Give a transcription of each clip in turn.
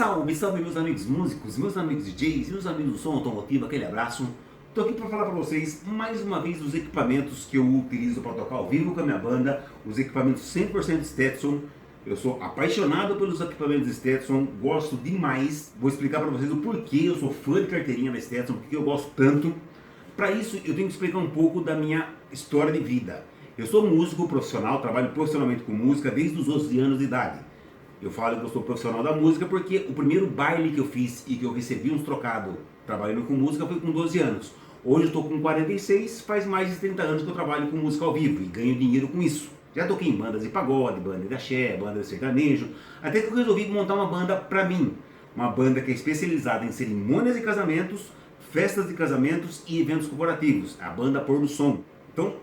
Salve, salve meus amigos músicos, meus amigos DJs, meus amigos do som automotivo, aquele abraço. Estou aqui para falar para vocês mais uma vez dos equipamentos que eu utilizo para tocar ao vivo com a minha banda, os equipamentos 100% Stetson. Eu sou apaixonado pelos equipamentos Stetson, gosto demais. Vou explicar para vocês o porquê eu sou fã de carteirinha da Stetson, porque eu gosto tanto. Para isso eu tenho que explicar um pouco da minha história de vida. Eu sou músico profissional, trabalho profissionalmente com música desde os 11 anos de idade. Eu falo que eu sou profissional da música porque o primeiro baile que eu fiz e que eu recebi uns trocados trabalhando com música foi com 12 anos. Hoje eu estou com 46, faz mais de 30 anos que eu trabalho com música ao vivo e ganho dinheiro com isso. Já toquei em bandas de pagode, banda de axé, banda de sertanejo, até que eu resolvi montar uma banda pra mim. Uma banda que é especializada em cerimônias de casamentos, festas de casamentos e eventos corporativos, a banda Pôr do Som. Então,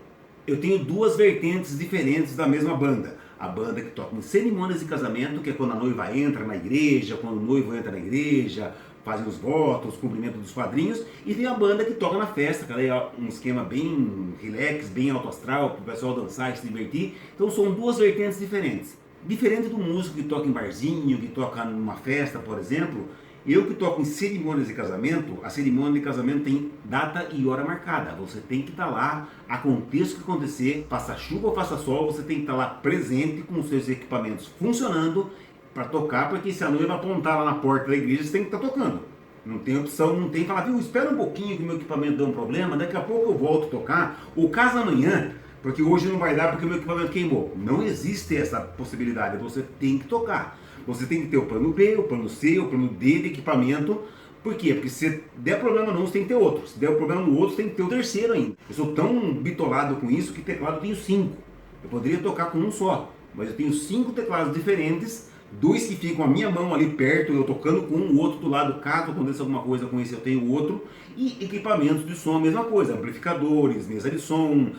eu tenho duas vertentes diferentes da mesma banda. A banda que toca em cerimônias de casamento, que é quando a noiva entra na igreja, quando o noivo entra na igreja, fazem os votos, cumprimento dos padrinhos, e tem a banda que toca na festa, que é um esquema bem relax, bem alto astral, para o pessoal dançar e se divertir. Então são duas vertentes diferentes. Diferente do músico que toca em barzinho, que toca numa festa, por exemplo, eu que toco em cerimônias de casamento, a cerimônia de casamento tem data e hora marcada. Você tem que estar lá, aconteça o que acontecer, faça chuva ou faça sol, você tem que estar lá presente com os seus equipamentos funcionando para tocar, porque se a noiva apontar lá na porta da igreja, você tem que estar tocando. Não tem opção, não tem que falar, viu, espera um pouquinho que o meu equipamento deu um problema, daqui a pouco eu volto a tocar, ou casa amanhã, porque hoje não vai dar porque o meu equipamento queimou. Não existe essa possibilidade, você tem que tocar. Você tem que ter o plano B, o plano C, o plano D de equipamento. Por quê? Porque se der problema num, você tem que ter outro. Se der problema no outro, você tem que ter o terceiro ainda. Eu sou tão bitolado com isso que teclado eu tenho 5. Eu poderia tocar com um só, mas eu tenho 5 teclados diferentes, 2 que ficam a minha mão ali perto, eu tocando com um, o outro do lado, caso aconteça alguma coisa com esse eu tenho o outro. E equipamentos de som, a mesma coisa, amplificadores, mesa de som,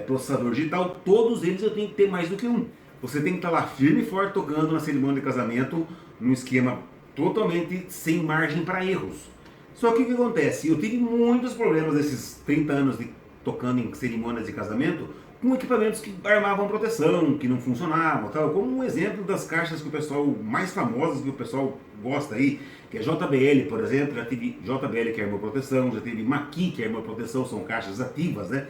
processador digital, todos eles eu tenho que ter mais do que um. Você tem que estar lá firme e forte tocando na cerimônia de casamento, num esquema totalmente sem margem para erros. Só que o que acontece? Eu tive muitos problemas nesses 30 anos tocando em cerimônias de casamento com equipamentos que armavam proteção, que não funcionavam, tal, como um exemplo das caixas que o pessoal, mais famosas que o pessoal gosta aí, que é JBL, por exemplo. Já tive JBL que armou proteção, já teve Maqui que armou proteção, são caixas ativas, né?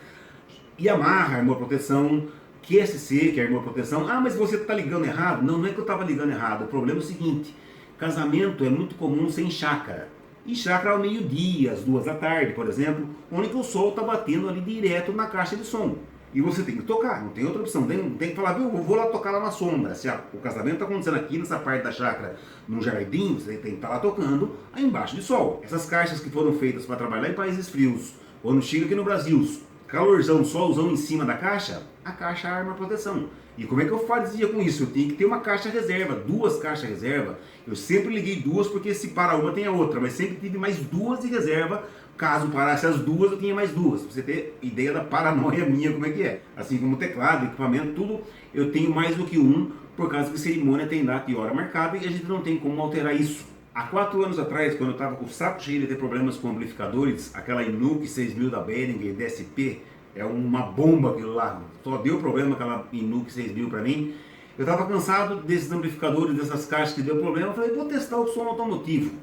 Yamaha armou proteção, QSC, que é a irmã proteção. Ah, mas você está ligando errado? Não, não é que eu estava ligando errado. O problema é o seguinte: casamento é muito comum sem chácara. E chácara ao meio-dia, às 2 da tarde, por exemplo, onde que o sol está batendo ali direto na caixa de som. E você tem que tocar, não tem outra opção. Não tem que falar, viu, eu vou lá tocar lá na sombra. Se o casamento está acontecendo aqui nessa parte da chácara, num jardim, você tem que estar lá tocando aí embaixo de sol. Essas caixas que foram feitas para trabalhar em países frios, quando chega aqui no Brasil, calorzão, solzão em cima da caixa, a caixa arma proteção. E como é que eu fazia com isso? Eu tinha que ter uma caixa reserva, 2 caixas reserva. Eu sempre liguei 2 porque se parar uma tem a outra, mas sempre tive mais 2 de reserva. Caso parasse as 2, eu tinha mais 2. Pra você ter ideia da paranoia minha, como é que é. Assim como teclado, equipamento, tudo, eu tenho mais do que um, por causa que cerimônia tem data e hora marcada e a gente não tem como alterar isso. Há 4 anos atrás, quando eu estava com o saco cheio de ter problemas com amplificadores, aquela Inuke 6000 da Behringer DSP, é uma bomba aquilo lá, só deu problema aquela Inuke 6000 para mim. Eu estava cansado desses amplificadores, dessas caixas que deu problema, eu falei, vou testar o som automotivo.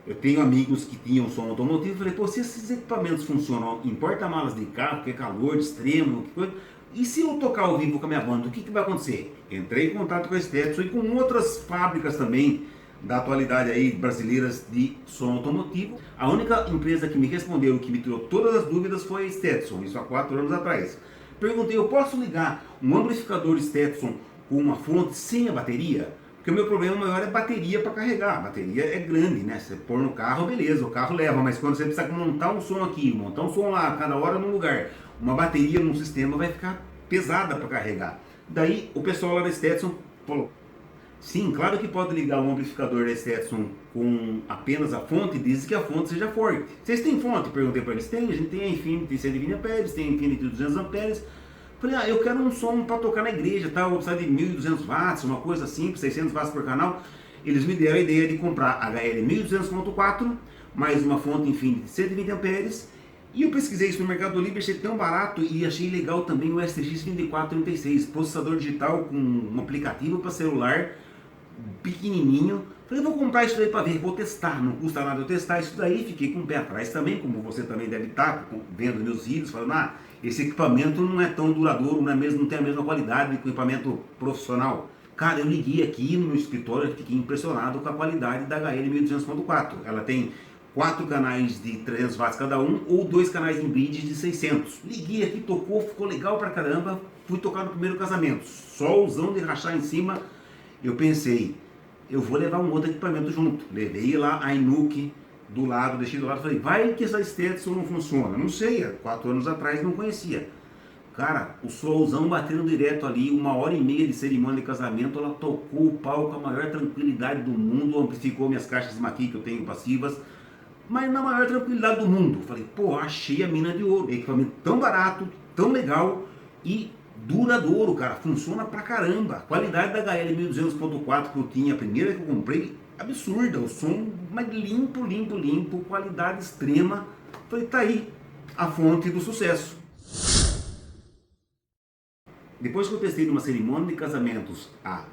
Eu tenho amigos que tinham som automotivo, eu falei, pô, se esses equipamentos funcionam em porta-malas de carro, que é calor de extremo, que coisa, e se eu tocar ao vivo com a minha banda, o que vai acontecer? Entrei em contato com a Stetson e com outras fábricas também, da atualidade aí brasileiras de som automotivo. A única empresa que me respondeu, que me tirou todas as dúvidas foi a Stetson, isso há 4 anos atrás. Perguntei, eu posso ligar um amplificador Stetson com uma fonte sem a bateria? Porque o meu problema maior é bateria para carregar. A bateria é grande, né? Você pôr no carro, beleza, o carro leva, mas quando você precisa montar um som aqui, montar um som lá, cada hora num lugar, uma bateria num sistema vai ficar pesada para carregar. Daí o pessoal lá da Stetson falou, sim, claro que pode ligar um amplificador da Stetson com apenas a fonte, desde que a fonte seja forte. Vocês têm fonte? Perguntei para eles. Tem, a gente tem a Infinity 120 amperes, tem a Infinity 200 amperes. Falei, eu quero um som para tocar na igreja, tá? Eu vou precisar de 1.200 watts, uma coisa simples, 600 watts por canal. Eles me deram a ideia de comprar HL 1200.4, mais uma fonte Infinity 120 amperes. E eu pesquisei isso no Mercado Livre, achei tão barato e achei legal também o STX 2436, processador digital com um aplicativo para celular, pequenininho. Falei, vou comprar isso daí para ver, vou testar, não custa nada eu testar isso daí. Fiquei com o pé atrás também, como você também deve estar vendo meus vídeos, falando, esse equipamento não é tão duradouro, não tem a mesma qualidade do equipamento profissional. Cara, eu liguei aqui no meu escritório e fiquei impressionado com a qualidade da HL 1200.4. Ela tem 4 canais de 300 watts cada um ou 2 canais em bridge de 600. Liguei aqui, tocou, ficou legal pra caramba. Fui tocar no primeiro casamento, solzão de rachar em cima. Eu pensei, eu vou levar um outro equipamento junto. Levei lá a Inuke do lado, deixei do lado, falei, vai que essa Stetson não funciona. Não sei, há 4 anos atrás não conhecia. Cara, o solzão batendo direto ali, 1h30 de cerimônia de casamento, ela tocou o pau com a maior tranquilidade do mundo, amplificou minhas caixas de maqui que eu tenho passivas, mas na maior tranquilidade do mundo. Falei, pô, achei a mina de ouro. Equipamento tão barato, tão legal e duradouro, cara. Funciona pra caramba. A qualidade da HL 1200.4 que eu tinha, a primeira que eu comprei, absurda. O som, mas limpo, qualidade extrema. Falei, tá aí a fonte do sucesso. Depois que eu testei numa cerimônia de casamentos a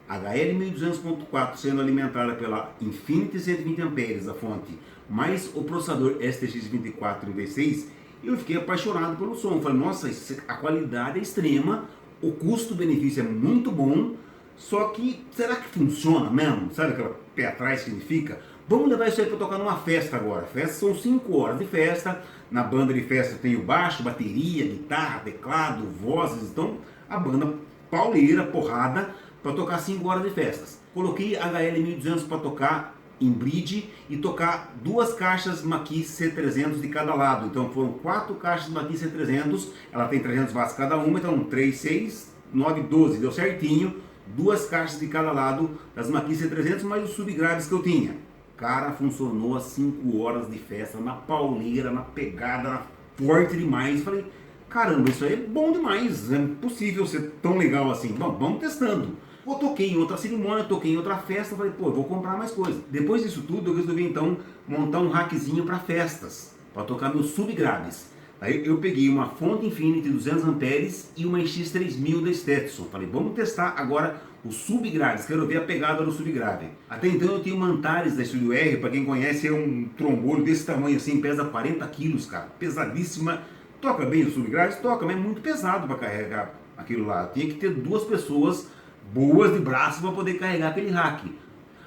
HL 1200.4 sendo alimentada pela Infinity 120 amperes, a fonte, mais o processador STX 2436, eu fiquei apaixonado pelo som. Falei, nossa, a qualidade é extrema, o custo-benefício é muito bom, só que será que funciona mesmo? Sabe aquele pé atrás que ele fica? Vamos levar isso aí para tocar numa festa agora. Festa são 5 horas de festa. Na banda de festa tem o baixo, bateria, guitarra, teclado, vozes. Então a banda pauleira, porrada, para tocar 5 horas de festas. Coloquei HL 1200 para tocar em bridge e tocar 2 caixas Mackie C300 de cada lado. Então foram 4 caixas Mackie C300, ela tem 300 watts cada uma, então 3, 6, 9, 12, deu certinho. 2 caixas de cada lado das Mackie C300, mais os subgraves que eu tinha. Cara, funcionou as 5 horas de festa, na pauleira, na pegada, forte demais. Falei, caramba, isso aí é bom demais, é possível ser tão legal assim. Bom, vamos testando. Eu toquei em outra cerimônia, toquei em outra festa, falei, pô, eu vou comprar mais coisa. Depois disso tudo, eu resolvi então montar um rackzinho para festas, para tocar meus subgraves. Aí eu peguei uma fonte Infinity 200 amperes e uma X3000 da Stetson. Falei, vamos testar agora os subgraves, quero ver a pegada do subgrave. Até então eu tenho uma Antares da Studio R, para quem conhece é um trombone desse tamanho assim, pesa 40 quilos, cara, pesadíssima. Toca bem os subgraves? Toca, mas é muito pesado para carregar aquilo lá. Tinha que ter 2 pessoas boas de braço para poder carregar aquele rack.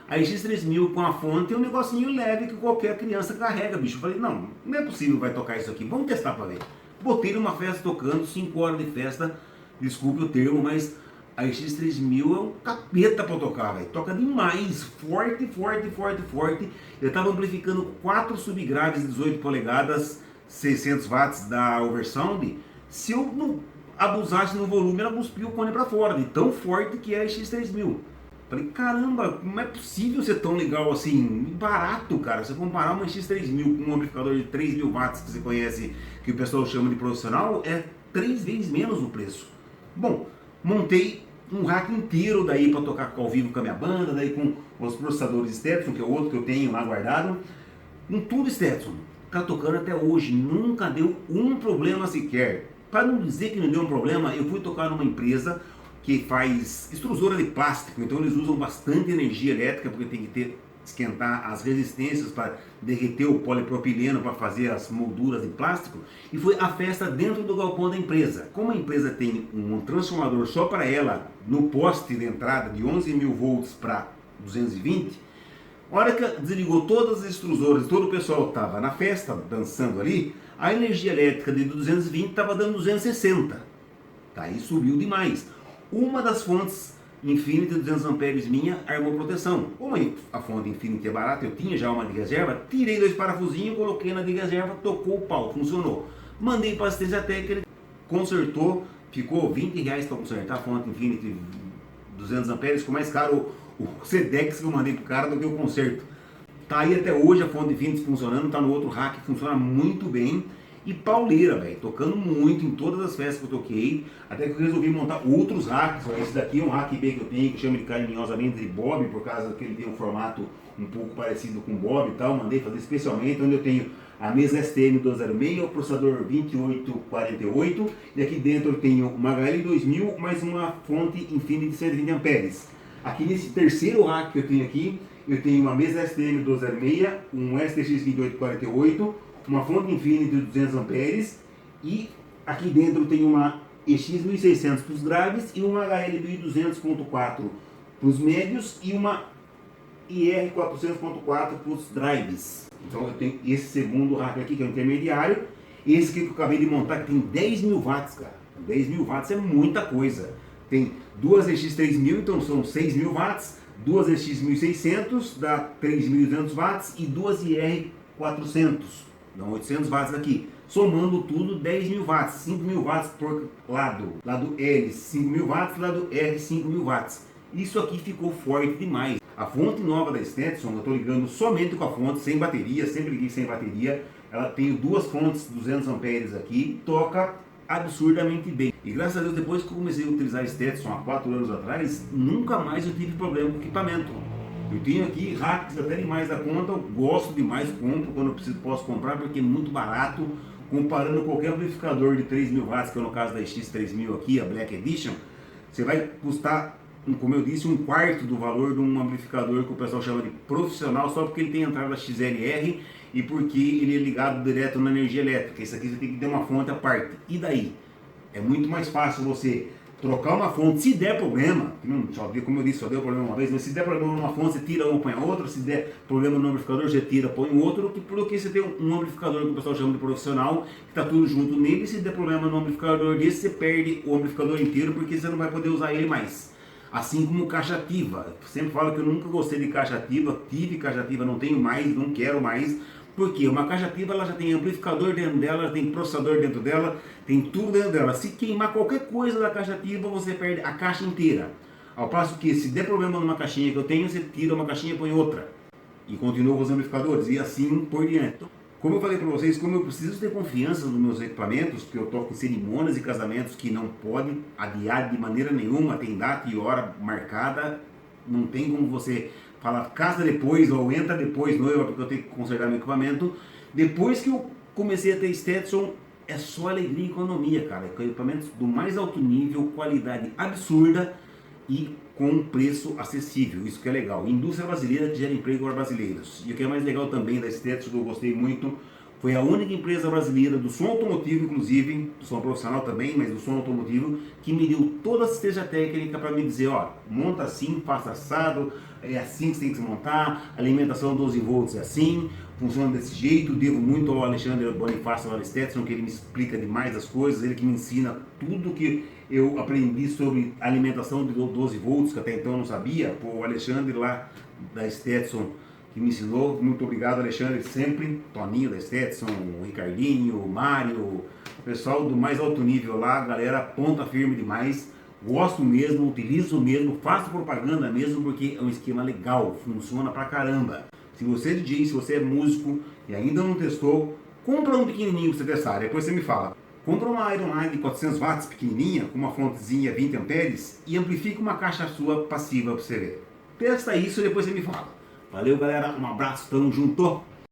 A X3000 com a fonte é um negocinho leve que qualquer criança carrega, bicho. Eu falei, não é possível vai tocar isso aqui, vamos testar para ver. Botei numa festa tocando, 5 horas de festa, desculpe o termo, mas a X3000 é um capeta para tocar, velho. Toca demais, forte. Eu tava amplificando 4 subgraves de 18 polegadas, 600 watts da Oversound. Se eu não abusasse no volume, ela cuspiu o cone para fora, de tão forte que é a X3000. Falei, caramba, não é possível ser tão legal assim, barato, cara. Você comparar uma X3000 com um amplificador de 3.000 watts que você conhece, que o pessoal chama de profissional, é 3 vezes menos o preço. Bom, montei um rack inteiro daí para tocar ao vivo com a minha banda, daí com os processadores Stetson, que é outro que eu tenho lá guardado, com tudo Stetson. Tá tocando até hoje, nunca deu um problema sequer. Para não dizer que não deu um problema, eu fui tocar numa empresa que faz extrusora de plástico, então eles usam bastante energia elétrica, porque tem que esquentar as resistências para derreter o polipropileno para fazer as molduras de plástico, e foi a festa dentro do galpão da empresa. Como a empresa tem um transformador só para ela, no poste de entrada de 11.000 volts para 220, a hora que desligou todas as extrusoras, todo o pessoal estava na festa, dançando ali, a energia elétrica de 220 estava dando 260, tá? Aí subiu demais. Uma das fontes Infinity 200 amperes minha armou proteção. Como a fonte Infinity é barata, eu tinha já uma de reserva, tirei 2 parafusinhos, coloquei na de reserva, tocou o pau, funcionou. Mandei para assistência técnica, ele consertou, ficou R$20 para consertar a fonte Infinity 200 amperes, ficou mais caro o Sedex que eu mandei pro cara do que o conserto. Tá aí até hoje a fonte Infinity funcionando, tá no outro rack, funciona muito bem. E pauleira, velho, tocando muito em todas as festas que eu toquei, até que eu resolvi montar outros racks. Esse daqui é um rack B que eu tenho, que chama de carinhosamente de Bob, por causa que ele tem um formato um pouco parecido com o Bob e tal, mandei fazer especialmente, onde eu tenho a mesa STM206, o processador 2848, e aqui dentro eu tenho uma HL2000 mais uma fonte Infinity 120 amperes. Aqui nesse terceiro rack que eu tenho aqui, eu tenho uma mesa STM206, um STX 2848, uma fonte Infinity de 200 amperes e aqui dentro tem uma EX1600 para os graves e uma HL1200.4 para os médios e uma IR400.4 para os drives. Então eu tenho esse segundo rack aqui que é o intermediário, esse aqui que eu acabei de montar que tem 10 mil watts, cara. 10 mil watts é muita coisa. Tem duas EX3000, então são 6 mil watts, duas EX1600 dá 3.200 watts e duas IR400, dão 800 watts aqui. Somando tudo, 10 mil watts, 5 mil watts por lado. Lado L, 5 mil watts, lado R, 5 mil watts. Isso aqui ficou forte demais. A fonte nova da Stetson, eu estou ligando somente com a fonte, sem bateria, sempre liguei sem bateria. Ela tem duas fontes 200 amperes aqui, toca absurdamente bem. E graças a Deus, depois que eu comecei a utilizar a Stetson há 4 anos atrás, nunca mais eu tive problema com equipamento. Eu tenho aqui racks até demais da conta, eu gosto demais, compro quando eu preciso, posso comprar porque é muito barato. Comparando qualquer amplificador de 3 mil watts, que é no caso da X3000 aqui, a Black Edition, você vai custar, como eu disse, um quarto do valor de um amplificador que o pessoal chama de profissional, só porque ele tem entrada XLR e porque ele é ligado direto na energia elétrica. Isso aqui você tem que ter uma fonte à parte. E daí? É muito mais fácil você trocar uma fonte, se der problema, como eu disse, só deu problema uma vez, mas se der problema numa fonte, você tira uma, põe a outra, se der problema no amplificador, você tira, põe o outro, porque você tem um amplificador que o pessoal chama de profissional, que está tudo junto nele, e se der problema no amplificador desse, você perde o amplificador inteiro, porque você não vai poder usar ele mais. Assim como caixa ativa, eu sempre falo que eu nunca gostei de caixa ativa, tive caixa ativa, não tenho mais, não quero mais, porque uma caixa ativa ela já tem amplificador dentro dela, tem processador dentro dela, tem tudo dentro dela. Se queimar qualquer coisa da caixa ativa, você perde a caixa inteira. Ao passo que se der problema numa caixinha que eu tenho, você tira uma caixinha e põe outra. E continua com os amplificadores e assim por diante. Como eu falei para vocês, como eu preciso ter confiança nos meus equipamentos, que eu toco em cerimônias e casamentos que não pode adiar de maneira nenhuma, tem data e hora marcada, não tem como você falar casa depois ou entra depois, noiva, porque eu tenho que consertar meu equipamento. Depois que eu comecei a ter Stetson, é só alegria e economia, cara. Equipamentos do mais alto nível, qualidade absurda e com um preço acessível. Isso que é legal. Indústria brasileira que gera emprego para brasileiros. E o que é mais legal também da Stetson, que eu gostei muito, foi a única empresa brasileira do som automotivo, inclusive, do som profissional também, mas do som automotivo, que me deu toda a assistência técnica para me dizer, ó, monta assim, faça assado, é assim que você tem que se montar, alimentação 12 volts é assim, funciona desse jeito. Devo muito ao Alexandre Bonifácio da Stetson, que ele me explica demais as coisas, ele que me ensina tudo que eu aprendi sobre alimentação de 12 volts, que até então eu não sabia. Pô, o Alexandre lá da Stetson que me ensinou, muito obrigado Alexandre, sempre, Toninho da Stetson, o Ricardinho, o Mário, o pessoal do mais alto nível lá, galera ponta firme demais, gosto mesmo, utilizo mesmo, faço propaganda mesmo, porque é um esquema legal, funciona pra caramba. Se você é DJ, se você é músico e ainda não testou, compra um pequenininho pra você testar, depois você me fala. Compra uma Ironline de 400 watts pequenininha, com uma fontezinha 20 amperes e amplifica uma caixa sua passiva pra você ver. Testa isso e depois você me fala. Valeu, galera. Um abraço. Tamo junto.